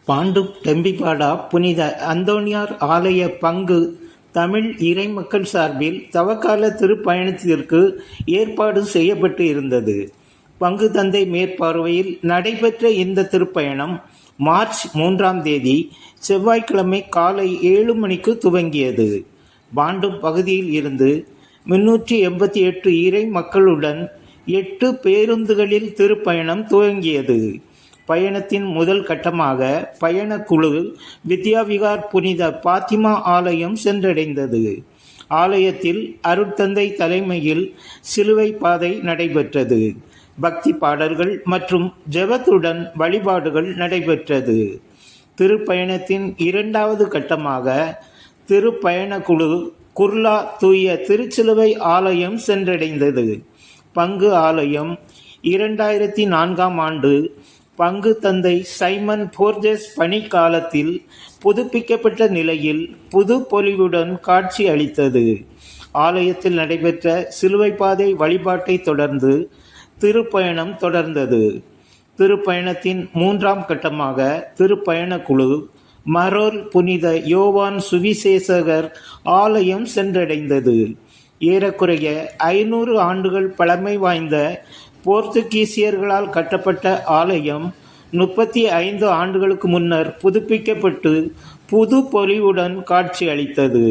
பாண்டுப் டெம்பிபாடா புனித அந்தோணியார் ஆலய பங்கு தமிழ் இறைமக்கள் சார்பில் தவக்கால திருப்பயணத்திற்கு ஏற்பாடு செய்யப்பட்டு இருந்தது. பங்கு தந்தை மேற்பார்வையில் நடைபெற்ற இந்த திருப்பயணம் மார்ச் 3 செவ்வாய்க்கிழமை காலை 7 மணிக்கு துவங்கியது. பாண்டும் பகுதியில் இருந்து 388 இறை மக்களுடன் 8 பேருந்துகளில் திருப்பயணம் துவங்கியது. பயணத்தின் முதல் கட்டமாக பயணக்குழு வித்யாவிகார் புனித பாத்திமா ஆலயம் சென்றடைந்தது. ஆலயத்தில் அருட்தந்தை தலைமையில் சிலுவை பாதை நடைபெற்றது. பக்தி பாடல்கள் மற்றும் ஜெபத்துடன் வழிபாடுகள் நடைபெற்றது. திருப்பயணத்தின் இரண்டாவது கட்டமாக திருப்பயணக்குழு குர்லா தூய திருச்சிலுவை ஆலயம் சென்றடைந்தது. பங்கு ஆலயம் 2004 ஆண்டு பங்கு தந்தை சைமன் போர்ஜஸ் பணி காலத்தில் புதுப்பிக்கப்பட்ட நிலையில் புது பொலிவுடன் காட்சி அளித்தது. ஆலயத்தில் நடைபெற்ற சிலுவைப்பாதை வழிபாட்டை தொடர்ந்து திருப்பயணம் தொடர்ந்தது. திருப்பயணத்தின் 3ஆம் கட்டமாக திருப்பயணக்குழு மரோல் புனித யோவான் சுவிசேஷகர் ஆலயம் சென்றடைந்தது. ஏறக்குறைய 500 ஆண்டுகள் பழமை வாய்ந்த போர்த்துகீசியர்களால் கட்டப்பட்ட ஆலயம் 35 ஆண்டுகளுக்கு முன்னர் புதுப்பிக்கப்பட்டு புது பொலிவுடன் காட்சி அளித்தது.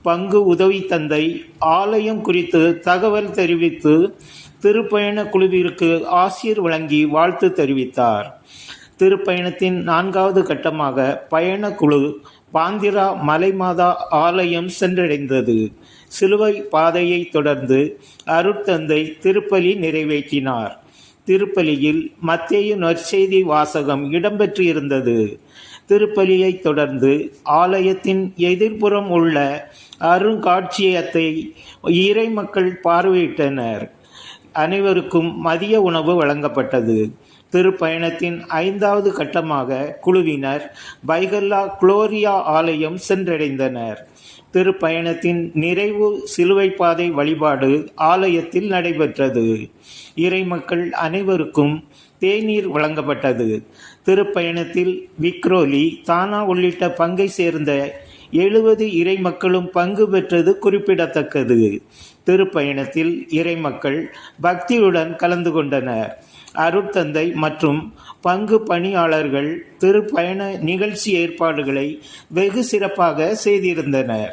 பங்கு உதவி தந்தை ஆலயம் குறித்து தகவல் தெரிவித்து திருப்பயண குழுவிற்கு ஆசீர் வழங்கி வாழ்த்து தெரிவித்தார். திருப்பயணத்தின் 4வது கட்டமாக பயணக்குழு பாந்திரா மலைமாதா ஆலயம் சென்றடைந்தது. சிலுவை பாதையை தொடர்ந்து அருட்தந்தை திருப்பலி நிறைவேற்றினார். திருப்பலியில் மத்தேயு நற்செய்தி வாசகம் இடம்பெற்று இருந்தது. திருப்பலியை தொடர்ந்து ஆலயத்தின் எதிர்ப்புறம் உள்ள அருங்காட்சியகத்தை இறை மக்கள் பார்வையிட்டனர். அனைவருக்கும் மதிய உணவு வழங்கப்பட்டது. திருப்பயணத்தின் 5வது கட்டமாக குழுவினர் பைகல்லா குளோரியா ஆலயம் சென்றடைந்தனர். திருப்பயணத்தின் நிறைவு சிலுவை பாதை வழிபாடு ஆலயத்தில் நடைபெற்றது. இறைமக்கள் அனைவருக்கும் தேநீர் வழங்கப்பட்டது. திருப்பயணத்தில் விக்ரோலி, தானா உள்ளிட்ட பங்கை சேர்ந்த 70 இறைமக்களும் பங்கு பெற்றது குறிப்பிடத்தக்கது. திருப்பயணத்தில் இறைமக்கள் பக்தியுடன் கலந்து கொண்டனர். அருட்தந்தை மற்றும் பங்கு பணியாளர்கள் திருப்பயண நிகழ்ச்சி ஏற்பாடுகளை வெகு சிறப்பாக செய்திருந்தனர்.